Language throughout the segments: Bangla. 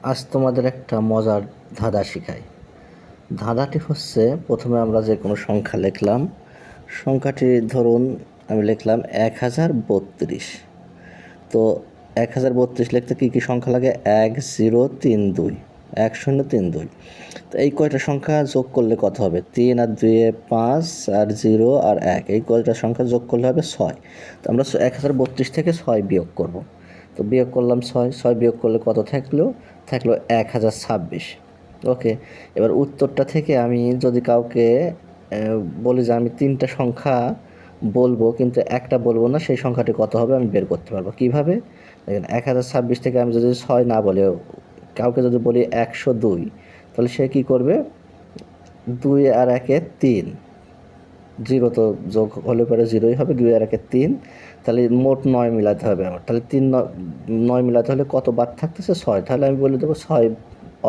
আজ তোমাদের একটা মজার ধাঁধা শিখাই। ধাঁধাটি হচ্ছে, প্রথমে আমরা যে কোনো সংখ্যা লিখলাম। সংখ্যাটি ধরুন আমি লিখলাম 1032। তো 1032 লিখতে কী কী সংখ্যা লাগে? 1032, 1032। তো এই কয়টা সংখ্যা যোগ করলে কত হবে? 3 আর 2 5 আর 0 আর 1, এই কয়টা সংখ্যা যোগ করলে হবে 6। তো আমরা 1032 থেকে 6 বিয়োগ করব। তো বিয়োগ করলাম 6 বিয়োগ করলে কত থাকলো? 1026। ওকে, এবার উত্তরটা থেকে আমি যদি কাউকে বলি যে আমি 3টা সংখ্যা বলবো কিন্তু একটা বলবো না, সেই সংখ্যাটি কত হবে আমি বের করতে পারবো। কিভাবে? দেখেন, 1026 থেকে আমি যদি 6 না বলে কাউকে যদি বলি 102, তাহলে সে কি করবে? 2 আর 1 3, 0 তো যোগ হলে পরে 0ই হবে। 2 আর 1 3, তাহলে মোট 9 মিলাতে হবে আমার। তাহলে 9 মিলাতে হলে কত বাদ থাকতেছে? 6। তাহলে আমি বলে দেবো 6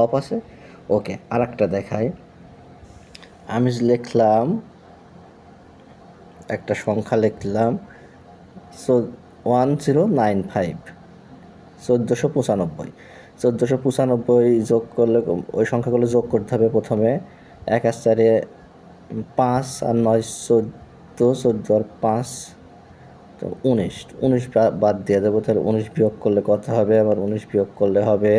অফ আছে। ওকে, আর একটা দেখাই। আমি লিখলাম একটা সংখ্যা লিখলাম 1095, 1495। 1495 যোগ করলে ওই সংখ্যাগুলো যোগ করতে হবে। প্রথমে 1 আর 4 5 আর 9 14, 14 আর 5 তো 19, 19 বাদ দিয়ে দেবো। তাহলে 19 বিয়োগ করলে কত হবে? আবার 19 বিয়োগ করলে হবে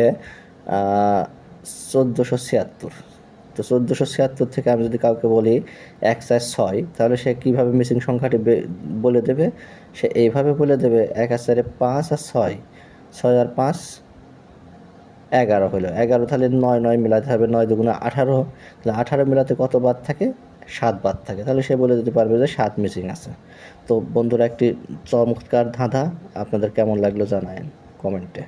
1476। তো 1476 থেকে আমি যদি কাউকে বলি 1 4 6, তাহলে সে কীভাবে মিসিং সংখ্যাটি বলে দেবে? সে এইভাবে বলে দেবে 1 আর 4 5 আর 6, 6 আর 5 11 হলো 11। তাহলে 9 9 মিলাতে হবে, 9 দুগুণে 18। তাহলে 18 মিলাতে কত বাদ থাকে? 7 বাদ থাকে। তাহলে সে বলে দিতে পারবে যে 7 মিসিং আছে। তো বন্ধুরা, একটি চমৎকার ধাঁধা। আপনাদের কেমন লাগলো জানায়েন কমেন্টে।